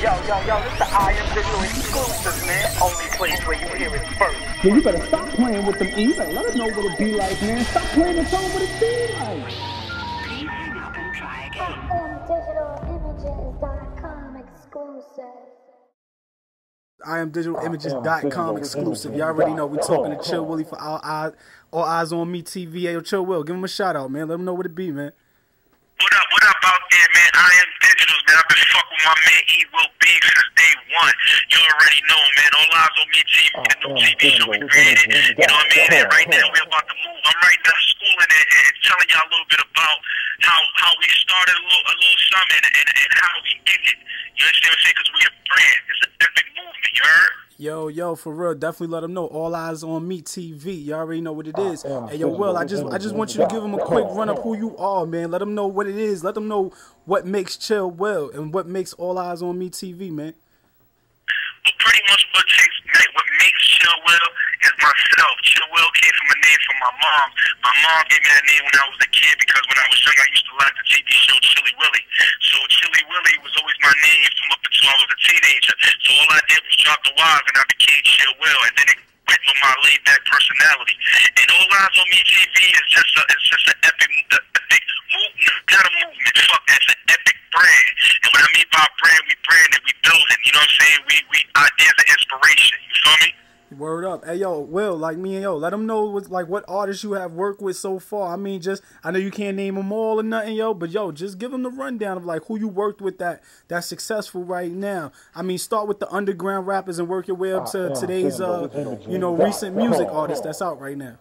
Yo, this the I Am Digital exclusive, man. Only place where you hear it first. Yo, you better stop playing with them E. You better let us know what it be like, man. Stop playing and tell them what it be like. Please hang up and try again. IamDigitalImages.com exclusive. IamDigitalImages.com exclusive. Y'all already know we talking to Chill Willie for All Eyes on Me TV. Hey, yo, Chill Will, give him a shout out, man. Let him know what it be, man. What up out there, man? I Am Digitals, man. I've been fucking with my man E Will B since day one. You already know, man. All Eyes on Me TV, the new TV show we created. You know what I mean? And right now we're about to move. I'm right now schooling and telling y'all a little bit about how we started a little something and how we ended. You understand what I'm saying? Because we a brand. It's an epic movement, you heard? Yo, for real, definitely let them know. All Eyes on Me TV. You already know what it is. Hey, yo, Will, I just want you to give them a quick run of who you are, man. Let them know what it is. Let them know what makes Chill Will and what makes All Eyes on Me TV, man. Well, pretty much what makes Chill Will is myself. Chill Will came from a name from my mom. My mom gave me that name when I was a kid because when I was young, I used to like the TV show Chilly Willy. So Chilly Willy was always my name from up until I was a teenager. So all I did was drop the Y's and I became Chill Will, and then it went with my laid-back personality. And All Eyes on Me TV is just an epic movement, not a movement. Fuck, it's an epic brand. And what I mean by brand, we branded, we building. You know what I'm saying? We ideas and inspiration. You feel me? Word up. Hey, yo, Will, like me and yo, let them know what artists you have worked with so far. I mean, I know you can't name them all or nothing, yo, but yo, just give them the rundown of like who you worked with that's successful right now. I mean, start with the underground rappers and work your way up to today's, recent music artists that's out right now.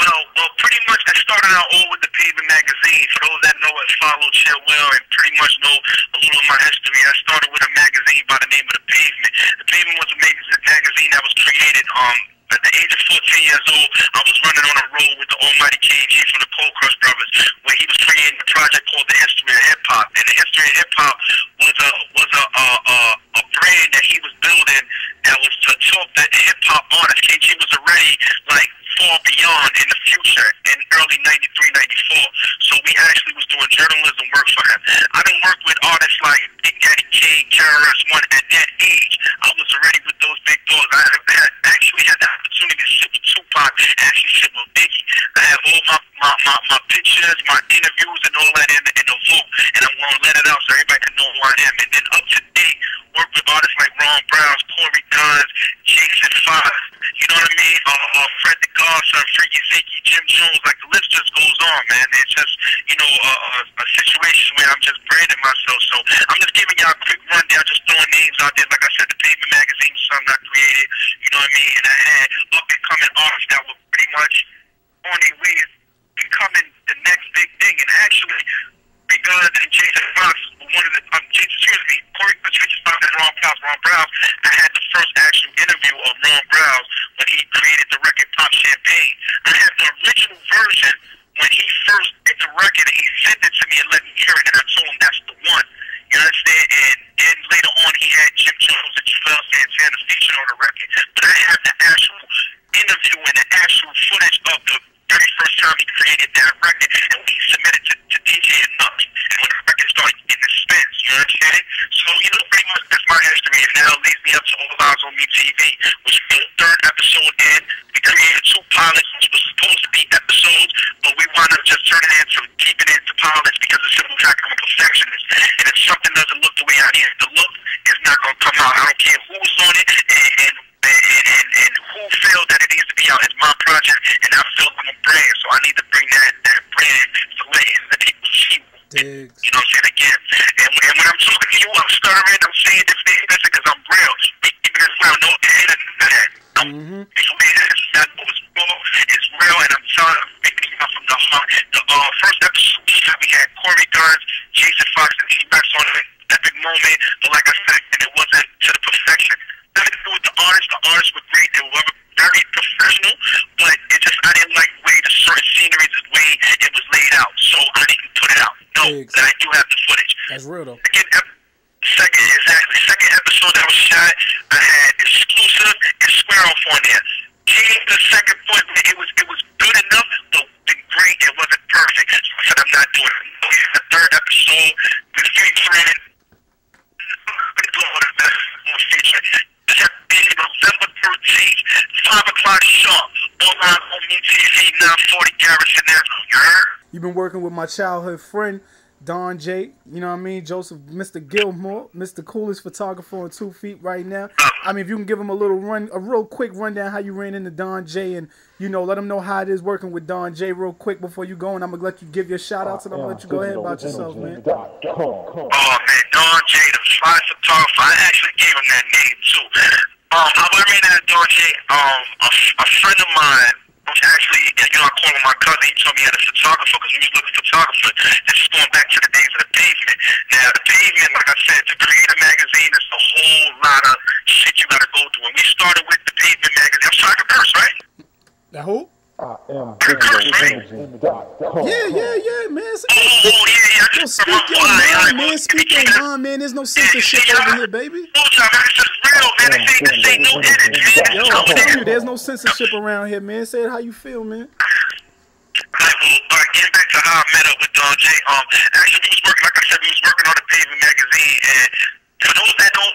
Well, pretty much I started out all with the PAVEMENT magazine. For those that know and follow Chill Will and pretty much know a little of my history, I started with a magazine by the name of The Pavement. The Pavement was a magazine that was created at the age of 14 years old. I was running on a road with the almighty KG from the Cold Crush Brothers, where he was creating a project called The History of Hip Hop. And The History of Hip Hop was a brand that he was building that was to talk to hip hop artists. KG was already like far beyond in the future in early 93, 94. So we actually was doing journalism work for him. I didn't work with artists like Big Daddy Kane, KRS-One at that age. I was already with those big dogs. I actually had the opportunity to sit with Tupac and actually sit with Biggie. I have all my pictures, my interviews, and all that in the vault. And I'm going to let it out so everybody can know who I am. And then up to date, work with artists like Ron Browns, Corey Guns, Jason Fox, you know what I mean? Fred the Garrison, Freaky Zeke, Jim Jones, like the list just goes on, man. It's just, a situation where I'm just branding myself. So I'm just giving y'all a quick rundown, just throwing names out there. Like I said, the Pavement magazine was something I created, you know what I mean? And I had up-and-coming artists that were pretty much on their way to becoming the next big thing. And actually, Big Guns and Jason Fox, Corey Patricia Fox and Ron Browns, I had the first actual interview of Ron Browns when he created the record Pop Champagne. I had the original version when he first did the record, and he sent it to me and let me hear it, and I told him that's the one. You understand? And then later on, he had Jim Jones and Javelle Santana featured on the record. But I have the actual interview and the actual footage of the very first time he created that record, and when he submitted to DJ and Nuts, and when the record started getting the spins, you understand? So, pretty much that's my history, and now it leads me up to All Eyes on Me TV, which was the third episode in. We created 2 pilots, which was supposed to be episodes, but we wound up just turning it into keeping it into pilots because the simple fact I'm a perfectionist, and if something doesn't look the way I need it to look, it's not going to come out. I don't care who's on it, and who feel that it needs to be out. It's my project, and I feel I'm a brand, so I need to bring that brand to let people see. You know what I'm saying? Again, and when I'm talking to you, I'm stuttering, I'm saying this thing because I'm real. We keeping it real, no hate or that. It's real, and I'm telling you, I'm picking it up from the heart. The first episode we had Corey Guns, Jason Fox, and T-Rex on an epic moment, but like I said, it wasn't to the perfection. Nothing to do with the artists. The artists were great. They were very professional, but it just, I didn't like the way the certain scenery, the way it was laid out, so I didn't put it out. No, and I do have the footage. That's real, though. Second episode that was shot, I had Exclusive and Square Off on there. Came to the second point where it was good enough, but great, it wasn't perfect. So I said, I'm not doing it. The third episode, we're featuring sharp. Online on MeTV, 940 Garrison Avenue. You heard? You've been working with my childhood friend, Don J. You know what I mean? Joseph, Mr. Gilmore, Mr. Coolest photographer on 2 feet right now. I mean, if you can give him a real quick rundown how you ran into Don J, and let him know how it is working with Don J real quick before you go, and I'm gonna let you give your shout outs, and I'm gonna let you go ahead about yourself, man. Oh man, Don J, the fly photographer. I actually gave him that name too. How I ran into Don J, a friend of mine was actually, I called him my cousin. He told me he had a photographer because he was looking for a photographer. This is going back to the days of the Pavement. Now, the Pavement, like I said, to create a magazine is a whole lot of shit you got to go through. When we started with the Pavement magazine, I'm sorry, I can curse, right? That who? Yeah, man. Yo, speak your mind, man. Speak your mind, man. There's no censorship over here, baby. Yo, I tell you, there's no censorship around here, man. Say it how you feel, man. Getting back to how I met up with Don J. Actually, we was working, like I said, we was working on the Pavement magazine, and for those that know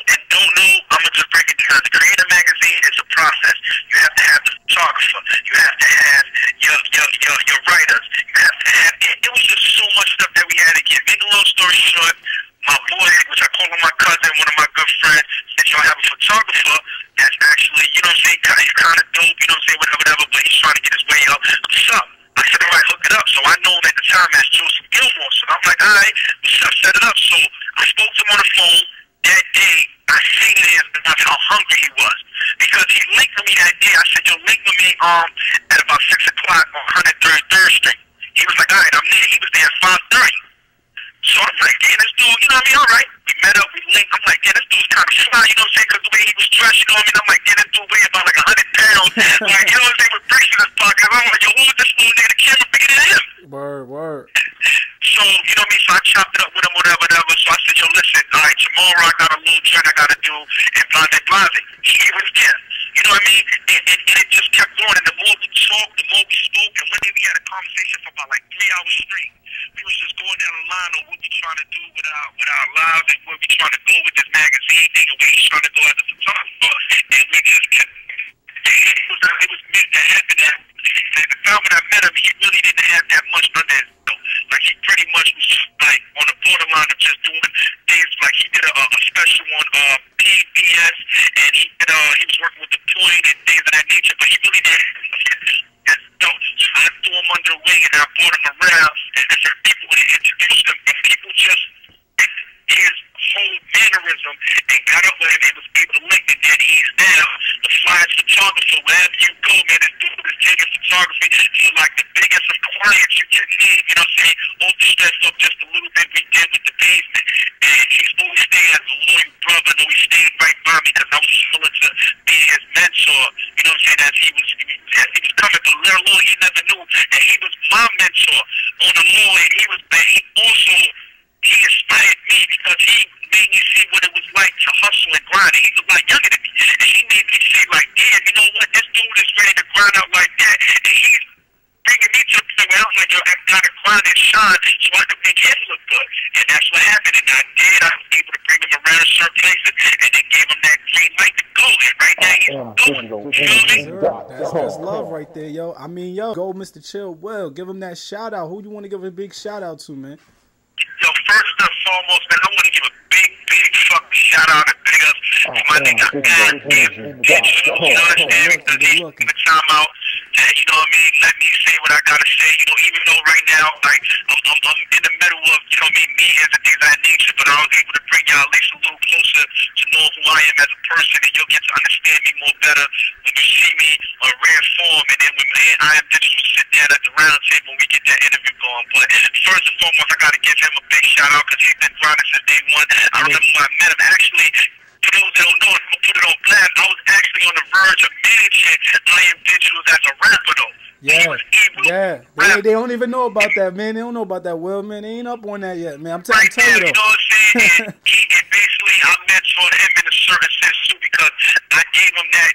and don't know, I'm gonna just break it down. To create a magazine is a process. You have to have the photographer. You have to have your writers. You have to have it was just so much stuff that we had to get. Make a long story short, my boy, which I call him my cousin, one of my good friends, said y'all have a photographer that's actually, you know what I'm saying, he's kind of dope, you know what I'm saying, whatever, but he's trying to get his way up. What's up? I said, all right, hook it up. So I know him at the time as Joseph Gilmore. So I'm like, all right, what's up, set it up. So I spoke to him on the phone. That day, I seen him about how hungry he was. Because he linked with me that day. I said, yo, link with me at about 6 o'clock on 133rd Street. He was like, all right, I'm there. He was there at 5:30. So I'm like, damn, this dude, you know what I mean? All right. We met up, we linked. I'm like, damn, this dude's kind of fly, you know what I'm saying? Because the way he was dressed, you know what I mean? I'm like, damn, this dude weighed about like 100 pounds. Like, you know what I'm saying? With bricks in his pocket. I'm like, yo, who is this little nigga? The camera bigger than him. Word. So, you know what I mean? So I chopped it up with him, whatever. So I said, yo, listen, all right, tomorrow I got a little joint I got to do and blase. He was there. You know what I mean? And it just kept going. And the more we talked, the more we spoke. And one day we had a conversation for about like 3 hours straight. We was just going down the line on what we trying to do with our lives and where we trying to go with this magazine thing and where he's trying to go as a photographer. And we just kept, it was meant to happen. At the time when I met him, he really didn't have that much under his belt. Like he pretty much was just like on the borderline of just doing things. Like he did a special on PBS, and he was working with the Point and things of that nature. But he really didn't. So I threw him under the wing and I brought him around and different people and introduced him. And people just his whole mannerism and got up with him and was able to link it. And he's now the flyest photographer. Wherever you go, man, this dude is taking photography for like the biggest of clients you can name. You know what I'm saying? All the stress up just a little bit we did with the Pavement. And he's always stayed as a loyal brother. No, he stayed right by me because I was willing to be his mentor. You know what I'm saying? As he was coming, but little he never knew that he was my mentor on the law. And he inspired me because he made me see what it was like to hustle and grind. And he was a lot younger than me. And he made me see like, damn, you know what? This dude is ready to grind out like that. And he's bringing me to the point where I was like, yo, I gotta grind and shine so I can make him look good. And that's what happened. And I did. I was able to bring him around certain places and then gave him that green light to go. And right now he's going. You know what I mean? That's love right there, yo. I mean, yo, go Mr. Chill Well. Give him that shout out. Who do you want to give a big shout out to, man? Yo, first and foremost, man, I want to give a big fucking shout out and big up to my nigga Digital. You know what I'm saying? Because he's taking the time out to, you know what I mean, let me say what I gotta say. You know, even though right now, like, I'm in the middle of, you know what I mean, me and the things of that nature, but I was able to bring y'all at least a little closer to know who I am as a person, and you'll get to understand me more better when you see me on rare form, and then when I am Digital sit down at the round table when we get that interview going. But first and foremost, I gotta give him a big shout out because he's been grinding since day one. I remember when I met him, actually, for those that don't know, I'm gonna put it on blast, I was actually on the verge of managing I Am Digital as a rapper though. Yeah. They don't even know about that, man. They don't know about that, Will, man. They ain't up on that yet, man. I'm telling you, though. You know what I'm saying? And basically, I mentored him in a certain sense too because I gave him that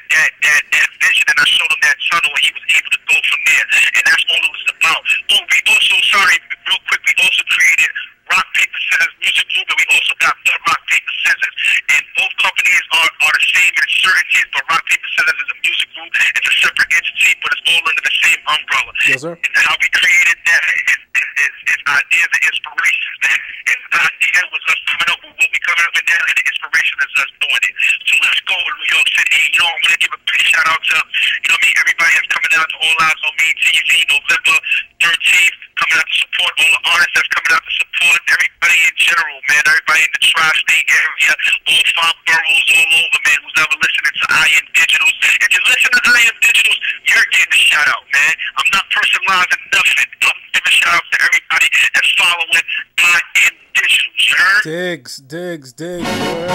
vision and I showed him that tunnel and he was able to go from there. And that's all it was about. Oh, we also, real quick, we also created Rock, Paper, Scissors music group, and we also got Rock, Paper, Scissors. And both companies are the same in certain ways, but Rock, Paper, Scissors is a music group. It's a Yes, sir. And how we created that is ideas and inspirations, man. And the idea was us coming up with what we coming up with now, and the inspiration is us doing it. So let's go to New York City. You know, I'm going to give a big shout out to, you know what I mean, everybody that's coming out to All Eyes on Me TV, November 13th, coming out to support all the artists that's coming out to support everybody in general, man. Everybody in the tri-state area, all 5 boroughs all over, man, who's ever listening to I Am Digitals. If you listen to I Am Digitals, you're getting a shout out, man. I'm not personalizing nothing. I'm giving a shout out to everybody that's following I Am Digitals, you heard? Digs, digs, digs, bro.